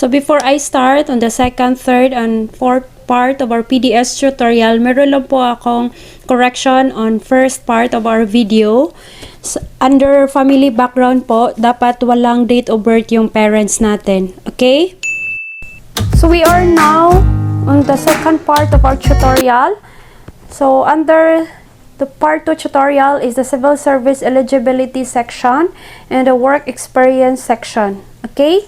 So before I start on the second, third, and fourth part of our PDS tutorial, meron lang po akong correction on first part of our video. Under family background po, dapat walang date of birth yung parents natin. Okay? So we are now on the second part of our tutorial. So under the part 2 tutorial is the civil service eligibility section and the work experience section. Okay?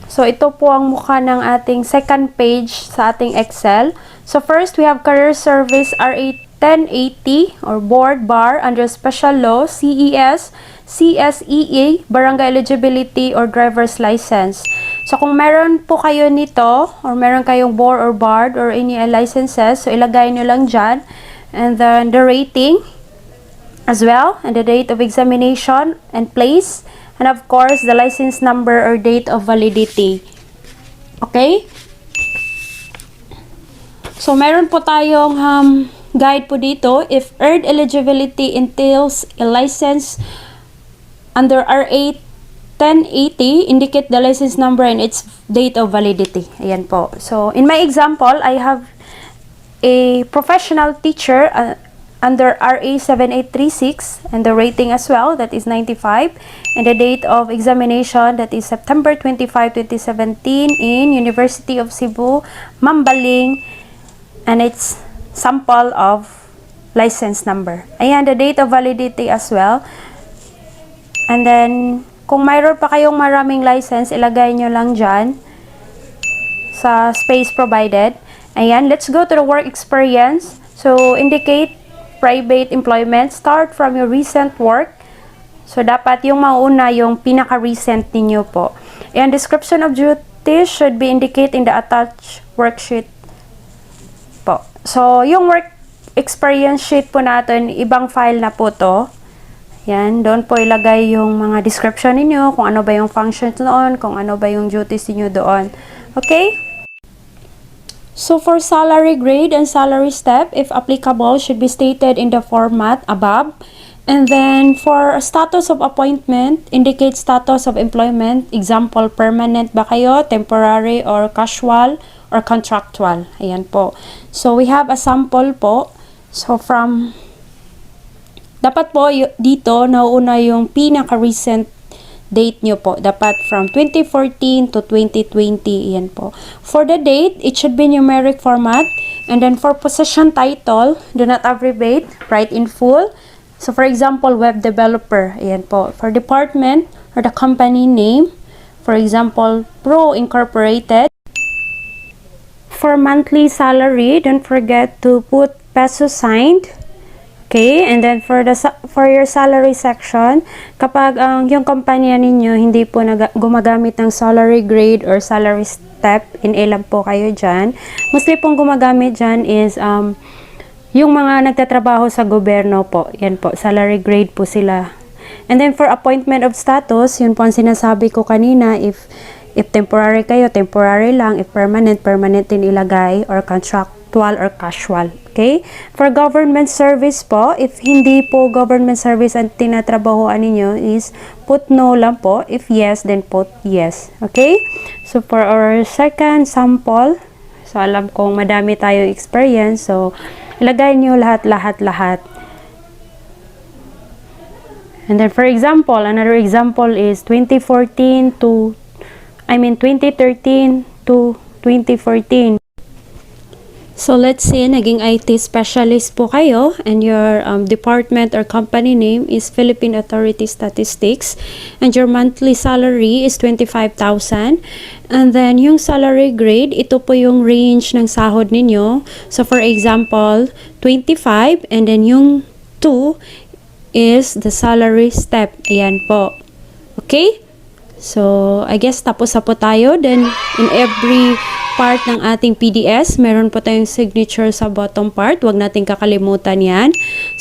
So, ito po ang mukha ng ating second page sa ating Excel. So, first, we have Career Service RA 1080 or Board Bar under Special Law, CES, CSEA, Barangay Eligibility or Driver's License. So, kung meron po kayo nito or meron kayong board or barred or any licenses, so ilagay nyo lang dyan. And then, the rating as well, and the date of examination and place. And of course, the license number or date of validity. Okay? So, meron po tayong guide po dito. If earned eligibility entails a license under RA 1080, indicate the license number and its date of validity. Ayan po. So, in my example, I have a professional teacher under RA 7836 and the rating as well, that is 95, and the date of examination, that is September 25, 2017 in University of Cebu, Mambaling, and its sample of license number. Ayan, the date of validity as well. And then, kung mayroon pa kayong maraming license, ilagay nyo lang dyan sa space provided. Ayan, let's go to the work experience. So, indicate private employment, start from your recent work. So, dapat yung mauna yung pinaka-recent ninyo po. And description of duties should be indicated in the attached worksheet po. So, yung work experience sheet po natin, ibang file na po to. Yan, doon po ilagay yung mga description ninyo, kung ano ba yung functions doon, kung ano ba yung duties niyo doon. Okay? So, for salary grade and salary step, if applicable, should be stated in the format above. And then, for status of appointment, indicate status of employment. Example, permanent ba kayo, temporary, or casual, or contractual. Ayan po. So, we have a sample po. So, dapat po dito, nauuna yung pinaka-recent date nyo po. Dapat from 2014 to 2020. Yan po. For the date, it should be numeric format. And then for position title, do not abbreviate, write in full. So for example, web developer. Ayan po. For department or the company name, for example, Pro Incorporated. For monthly salary, don't forget to put peso signed. Okay, and then for your salary section, kapag yung kumpanya ninyo hindi po gumagamit ng salary grade or salary step, ilan po kayo dyan. Mostly pong gumagamit dyan is yung mga nagtatrabaho sa gobyerno po. Yan po, salary grade po sila. And then for appointment of status, yun po ang sinasabi ko kanina, if temporary kayo, temporary lang. If permanent, permanent din ilagay, or contractual or casual. Okay? For government service po, if hindi po government service ang tinatrabahoan ninyo, is put no lang po. If yes, then put yes. Okay? So, for our second sample, so alam kong madami tayong experience. So, ilagay nyo lahat. And then, for example, another example is 2013 to 2014. So, let's say, naging IT specialist po kayo and your department or company name is Philippine Authority Statistics and your monthly salary is 25,000. And then, yung salary grade, ito po yung range ng sahod ninyo. So, for example, 25 and then yung 2 is the salary step. Ayan po. Okay? So, I guess tapos na po tayo. Then, in every part ng ating PDS, meron po tayong signature sa bottom part. Huwag natin kakalimutan yan.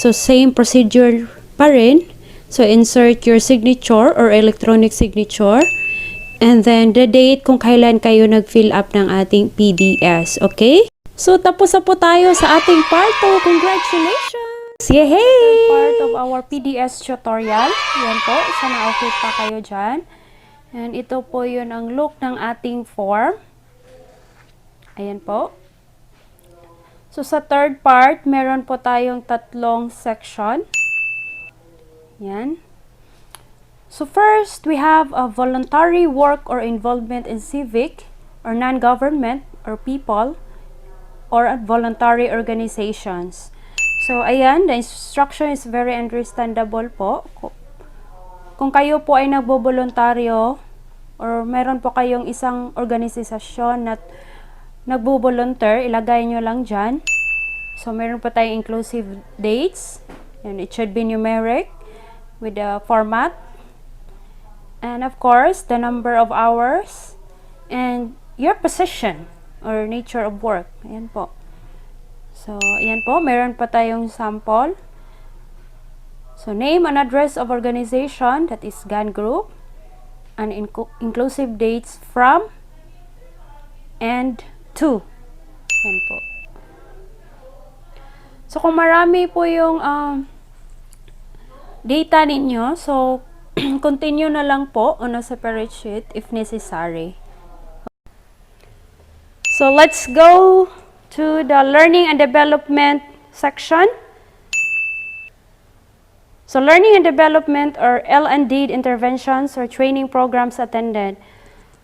So, same procedure pa rin. So, insert your signature or electronic signature. And then, the date kung kailan kayo nag-fill up ng ating PDS. Okay? So, tapos na po tayo sa ating part 2. Congratulations! Yay! Third part of our PDS tutorial. Yan po. Sana okay pa kayo dyan. And ito po yun ang look ng ating form. Ayan po. So, sa third part, meron po tayong tatlong section. Yan. So, first, we have a voluntary work or involvement in civic or non-government or people or voluntary organizations. So, ayan, the instruction is very understandable po. Kung kayo po ay nagboboluntaryo or meron po kayong isang organisasyon na nagbo-volunteer, ilagay nyo lang dyan. So, meron po tayong inclusive dates. And it should be numeric with the format. And of course, the number of hours and your position or nature of work. Ayan po. So, ayan po. Meron pa tayong sample. So, name and address of organization, that is GAN group. And inclusive dates from and to. Yan po. So, kung marami po yung data ninyo, so, continue na lang po on a separate sheet if necessary. So, let's go to the learning and development section. So, learning and development or L&D interventions or training programs attended.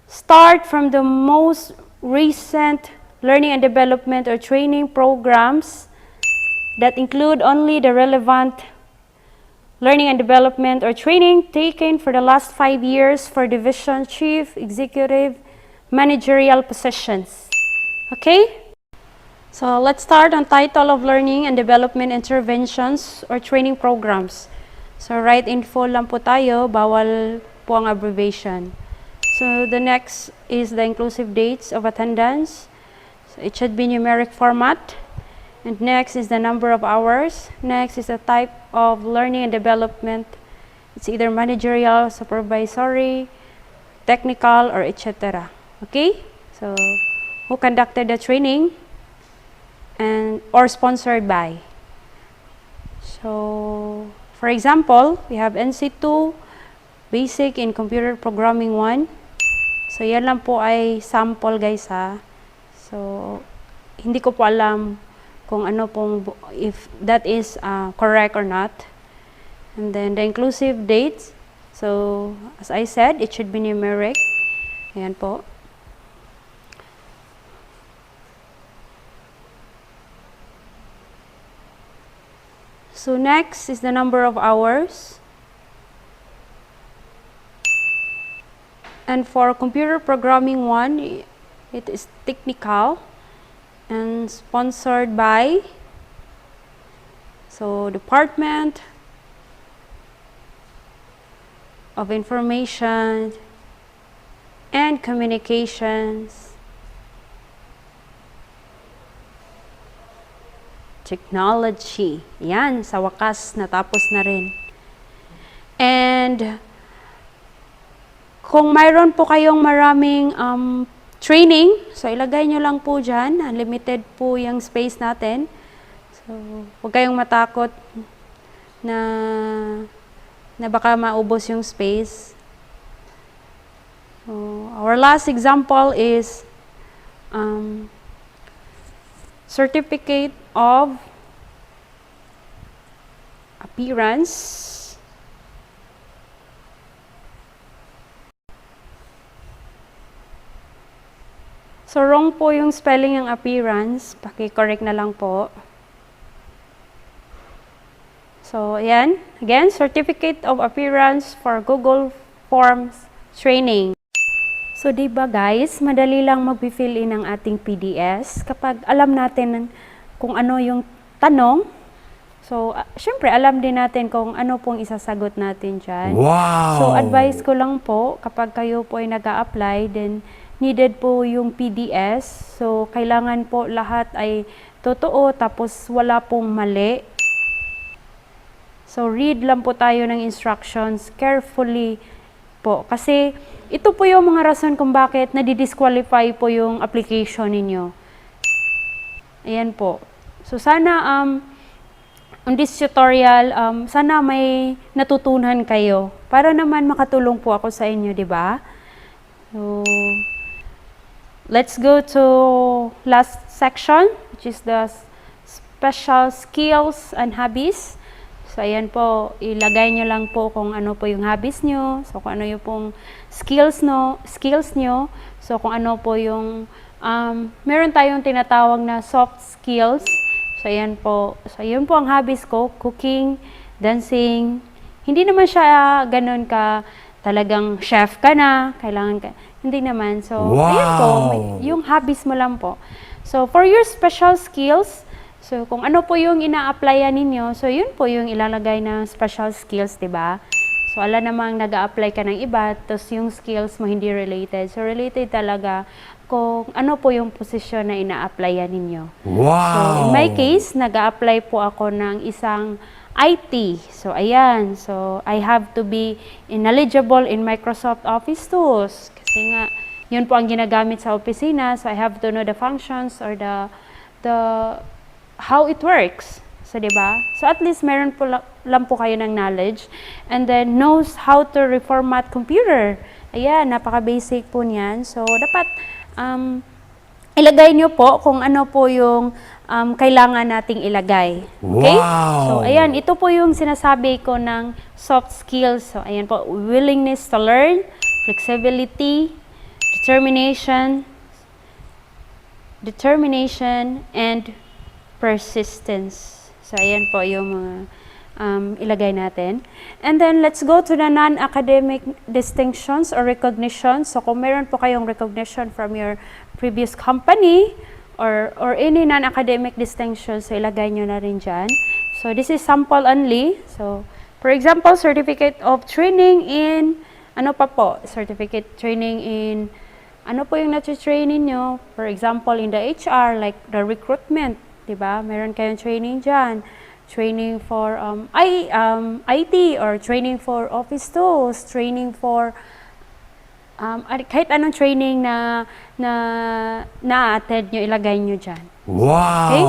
Start from the most recent learning and development or training programs that include only the relevant learning and development or training taken for the last 5 years for division, chief, executive, managerial positions. Okay? So, let's start on title of learning and development interventions or training programs. So, write in full lang po tayo, bawal po ang abbreviation. So, the next is the inclusive dates of attendance. So, it should be numeric format. And next is the number of hours. Next is the type of learning and development. It's either managerial, supervisory, technical, or etc. Okay? So, who conducted the training and or sponsored by. So, for example, we have NC2, Basic in Computer Programming 1. So, yan lang po ay sample guys ha. So, hindi ko po alam kung ano pong, if that is correct or not. And then, the inclusive dates. So, as I said, it should be numeric. Ayan po. So, next is the number of hours. And for computer programming 1, it is technical and sponsored by, so, Department of Information and Communications Technology. Yan, sa wakas, natapos na rin. And kung mayroon po kayong maraming training, so ilagay nyo lang po dyan. Unlimited po yung space natin. So, huwag kayong matakot na baka maubos yung space. So, our last example is certificate of appearance. So, wrong po yung spelling ng appearance. Paki-correct na lang po. So, ayan. Again, Certificate of Appearance for Google Forms Training. So, diba guys, madali lang mag-fill in ang ating PDS kapag alam natin kung ano yung tanong. So, syempre, alam din natin kung ano pong isasagot natin dyan. Wow! So, advice ko lang po, kapag kayo po ay nag-a-apply, then needed po yung PDS. So, kailangan po lahat ay totoo, tapos wala pong mali. So, read lang po tayo ng instructions carefully po. Kasi, ito po yung mga rason kung bakit nadi-disqualify po yung application ninyo. Ayan po. So, sana, on this tutorial, sana may natutunan kayo. Para naman makatulong po ako sa inyo, di ba? So, let's go to last section, which is the special skills and hobbies. So, ayan po, ilagay nyo lang po kung ano po yung hobbies nyo. So, kung ano yung pong skills nyo. So, kung ano po yung, meron tayong tinatawag na soft skills. So, ayan po. So, yun po ang hobbies ko, cooking, dancing. Hindi naman siya ganun ka, talagang chef ka na, kailangan ka. Hindi naman. So, ayan po, yung hobbies mo lang po. So, for your special skills, so kung ano po yung ina-applyan ninyo, so yun po yung ilalagay na special skills, diba? So, ala namang nag-a-apply ka ng iba, tapos yung skills mo hindi related. So, related talaga kung ano po yung posisyon na ina-applyan ninyo. So, in my case, nag-a-apply po ako ng isang IT. So, ayan. So, I have to be ineligible in Microsoft Office tools. Kasi nga, yun po ang ginagamit sa opisina. So, I have to know the functions or the how it works. So, diba? So, at least meron po lang po kayo ng knowledge. And then, knows how to reformat computer. Ayan, napaka-basic po niyan. So, dapat ilagay nyo po kung ano po yung kailangan nating ilagay. Okay? So, ayan, ito po yung sinasabi ko ng soft skills. So, ayan po, willingness to learn, flexibility, determination, and persistence. So, ayan po yung mga ilagay natin. And then, let's go to the non-academic distinctions or recognitions. So, kung meron po kayong recognition from your previous company or any non-academic distinctions, so ilagay nyo na rin dyan. So, this is sample only. So, for example, certificate of training in, ano pa po? Certificate training in, ano po yung nati-training nyo? For example, in the HR, like the recruitment, diba? Meron kayong training dyan. Training for IT or training for office tools, training for kahit anong training na na-attend nyo, ilagay nyo dyan. Okay?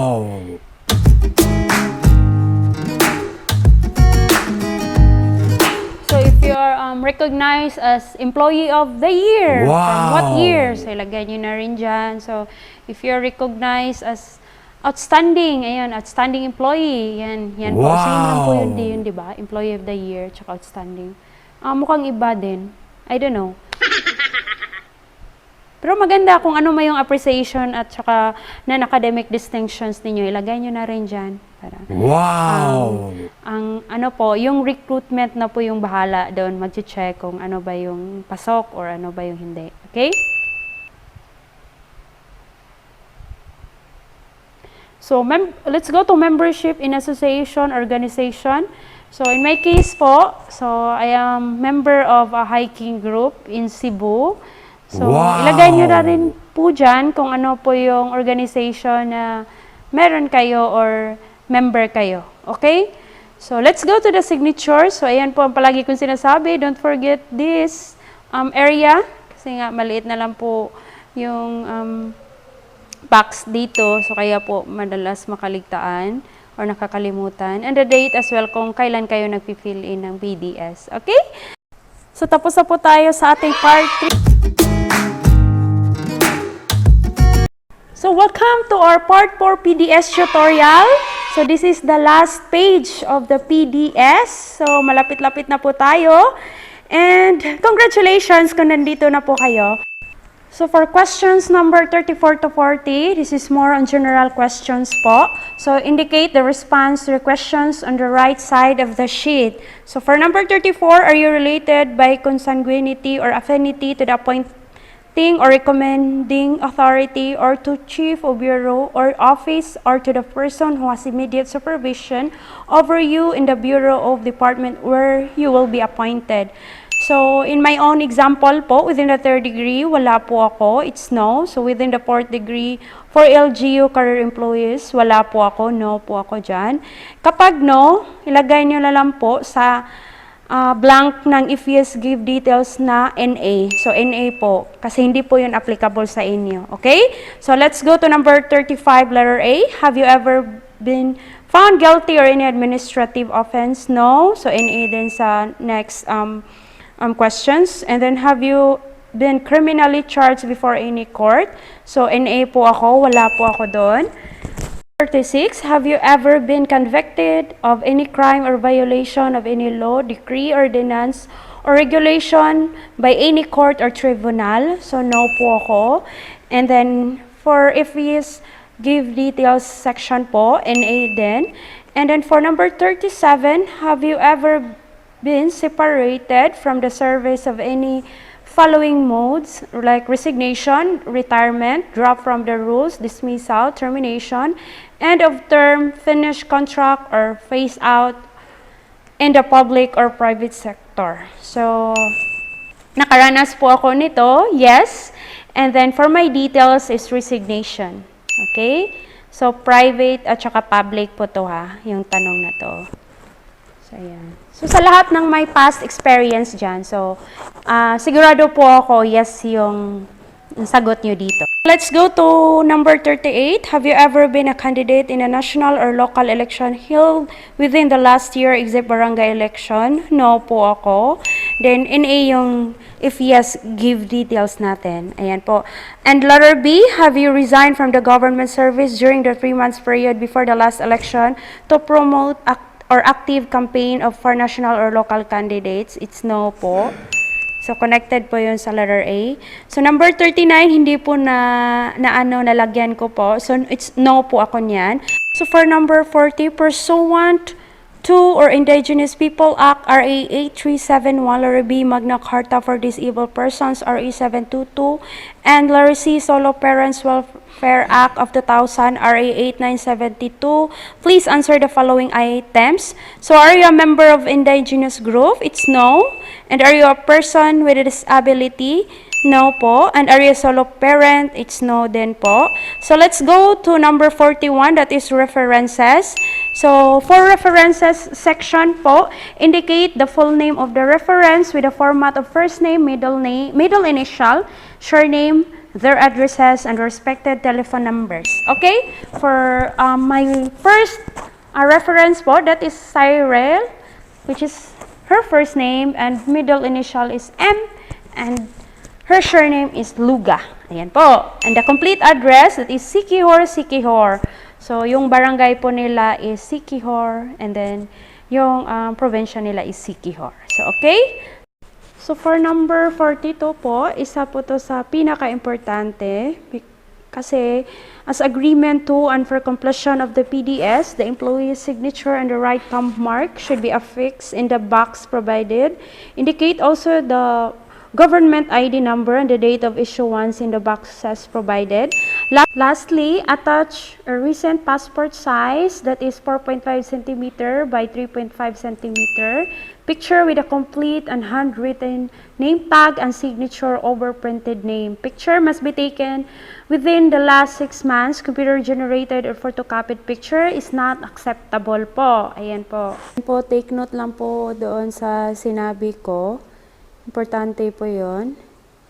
So, if you're recognized as Employee of the Year, from what year? So, ilagay nyo na rin dyan. So, if you're recognized as outstanding, ayun, outstanding employee, yan po. Same lang po yun, di ba? Employee of the Year, tsaka outstanding. Mukhang iba din. I don't know. Pero maganda kung ano may yung appreciation at saka non-academic distinctions ninyo, ilagay nyo na rin dyan. Para, ang ano po, yung recruitment na po yung bahala doon, mag-check kung ano ba yung pasok or ano ba yung hindi. Okay? So, let's go to membership in association, organization. So, in my case po, so I am member of a hiking group in Cebu. So, ilagay nyo na rin po dyan kung ano po yung organization na meron kayo or member kayo. Okay? So, let's go to the signature. So, ayan po ang palagi kong sinasabi. Don't forget this area. Kasi nga, maliit na lang po yung box dito. So, kaya po madalas makaligtaan or nakakalimutan. And the date as well kung kailan kayo nagpi-fill in ng PDS. Okay? So, tapos na po tayo sa ating part 3. So, welcome to our part 4 PDS tutorial. So, this is the last page of the PDS. So, malapit-lapit na po tayo. And, congratulations kung nandito na po kayo. So, for questions number 34 to 40, this is more on general questions po. So, indicate the response to the questions on the right side of the sheet. So, for number 34, are you related by consanguinity or affinity to the appointing or recommending authority or to chief of bureau or office or to the person who has immediate supervision over you in the bureau of department where you will be appointed? So, in my own example po, within the 3rd degree, wala po ako. It's no. So, within the 4th degree, for LGU career employees, wala po ako. No po ako dyan. Kapag no, ilagay nyo na lang po sa blank ng if yes, give details na NA. So, NA po. Kasi hindi po yun applicable sa inyo. Okay? So, let's go to number 35, letter A. Have you ever been found guilty or any administrative offense? No. So, NA din sa next questions. And then, have you been criminally charged before any court? So, NA po ako, wala po ako doon. 36, have you ever been convicted of any crime or violation of any law, decree, ordinance, or regulation by any court or tribunal? So, no po ako. And then, for if yes, give details section po, NA din. And then for number 37, have you ever been separated from the service of any following modes like resignation, retirement, drop from the rules, dismissal, termination, end of term, finish contract, or phase out in the public or private sector? So, nakaranas po ako nito, yes. And then for my details is resignation. Okay? So, private at saka public po to ha, yung tanong na to. So, ayan. So, sa lahat ng may past experience dyan, so, sigurado po ako, yes, yung sagot nyo dito. Let's go to number 38. Have you ever been a candidate in a national or local election held within the last year except barangay election? No po ako. Then, NA yung, if yes, give details natin. Ayan po. And letter B, have you resigned from the government service during the 3 months period before the last election to promote or active campaign for national or local candidates? It's no po. So, connected po yun sa letter A. So, number 39, hindi po nalagyan ko po. So, it's no po ako niyan. So, for number 40, pursuant to or Indigenous People Act, RA 8371, letter B, Magna Carta for Disabled Persons, RA 722, and letter C, Solo Parents Welfare Act of 2000, RA 8972. Please answer the following items. So, are you a member of indigenous group? It's no. And are you a person with a disability? No po. And are you a solo parent? It's no din po. So, let's go to number 41, that is references. So, for references section po, indicate the full name of the reference with a format of first name, middle initial, surname, their addresses, and respected telephone numbers. Okay? For my first reference po, that is Cyril, which is her first name, and middle initial is M, and her surname is Luga. Ayan po. And the complete address, that is Siquijor. So, yung barangay po nila is Siquijor, and then yung probinsya nila is Siquijor. So, okay? So, for number 42 po, isa po to sa pinaka-importante kasi as agreement to and for completion of the PDS, the employee's signature and the right thumb mark should be affixed in the box provided. Indicate also the government ID number and the date of issuance in the boxes provided. Lastly, attach a recent passport size that is 4.5 cm by 3.5 cm. Picture with a complete and handwritten name tag and signature over printed name. Picture must be taken within the last 6 months. Computer-generated or photocopied picture is not acceptable po. Ayan po. Take note lang po doon sa sinabi ko. Importante po yun.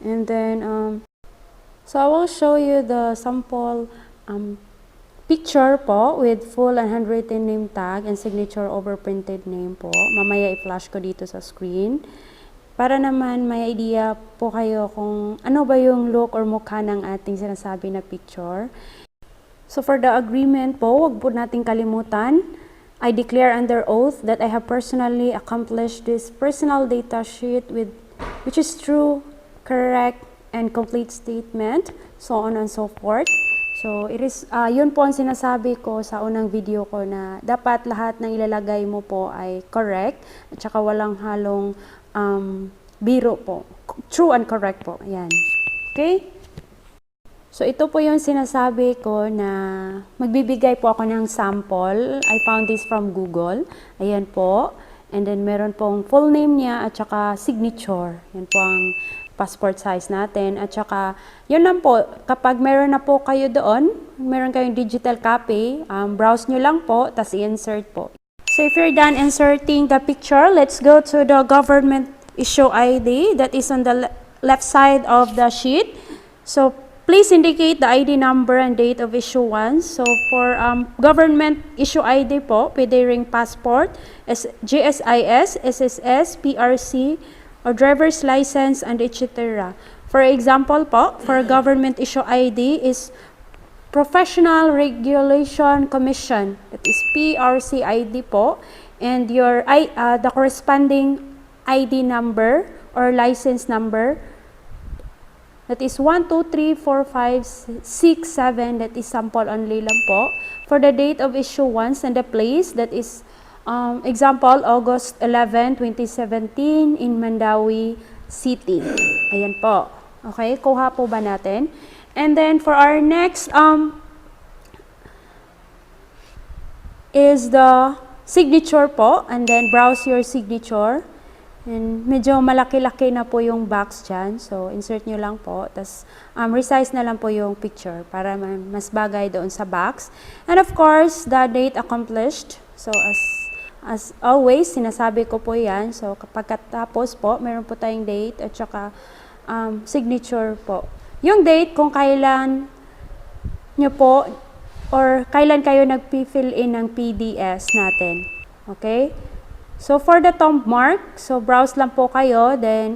And then, so I will show you the sample picture po with full and handwritten name tag and signature over printed name po. Mamaya i-flash ko dito sa screen. Para naman may idea po kayo kung ano ba yung look or mukha ng ating sinasabi na picture. So for the agreement po, wag po nating kalimutan. I declare under oath that I have personally accomplished this personal data sheet which is true, correct, and complete statement, so on and so forth. So, it is, yun po ang sinasabi ko sa unang video ko na dapat lahat ng ilalagay mo po ay correct at saka walang halong biro po. True and correct po. Ayan. Okay? So, ito po yung sinasabi ko na magbibigay po ako ng sample. I found this from Google. Ayan po. And then, meron pong full name niya at saka signature. Yan po ang passport size natin. At saka, yun lang po. Kapag meron na po kayo doon, meron kayong digital copy, browse nyo lang po, tas i-insert po. So, if you're done inserting the picture, let's go to the government issue ID that is on the left side of the sheet. So, please indicate the ID number and date of issuance. So, for government issue ID po, pwede ring passport, GSIS, SSS, PRC, or driver's license, and etc. For example po, for government issue ID is Professional Regulation Commission, that is PRCID po, and your the corresponding ID number or license number, that is 1, 2, 3, 4, 5, 6, 7, that is sample only lang po. For the date of issuance and the place, that is example, August 11, 2017 in Mandawi City. Ayan po. Okay, kuha po ba natin? And then for our next is the signature po, and then browse your signature. And medyo malaki-laki na po yung box dyan. So, insert nyo lang po. Tapos, resize na lang po yung picture para mas bagay doon sa box. And of course, the date accomplished. So, as always, sinasabi ko po yan. So, kapag katapos po, meron po tayong date at saka signature po. Yung date kung kailan nyo po or kailan kayo nag-fill in ng PDS natin. Okay? So, for the thumb mark, so browse lang po kayo, then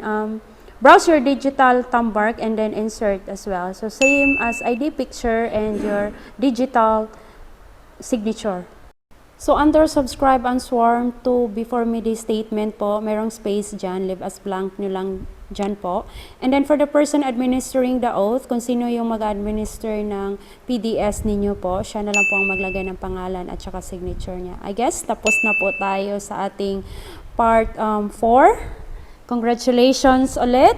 browse your digital thumb mark and then insert as well. So, same as ID picture and your digital signature. So, under subscribe and sworn to before me this statement po, merong space dyan, leave as blank nyo lang dyan po. And then for the person administering the oath, kung sino yung mag-administer ng PDS ninyo po, siya na lang po ang maglagay ng pangalan at saka signature niya. I guess, tapos na po tayo sa ating part 4. Congratulations ulit!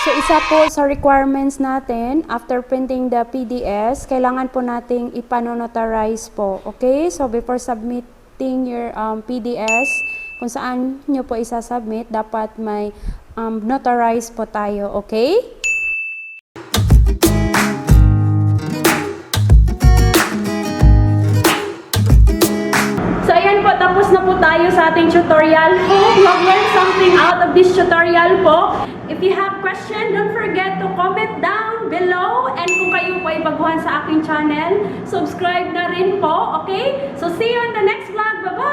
So, isa po sa requirements natin, after printing the PDS, kailangan po nating ipanonotarize po. Okay? So, before submitting your PDS, kung saan nyo po isasubmit, dapat may notarize po tayo. Okay? So, ayan po, tapos na po tayo sa ating tutorial. Hope you have learned something out of this tutorial po. If you have question, don't forget to comment down below. And kung kayo po ay baguhan sa aking channel, subscribe na rin po, okay? So, see you in the next vlog. Bye-bye!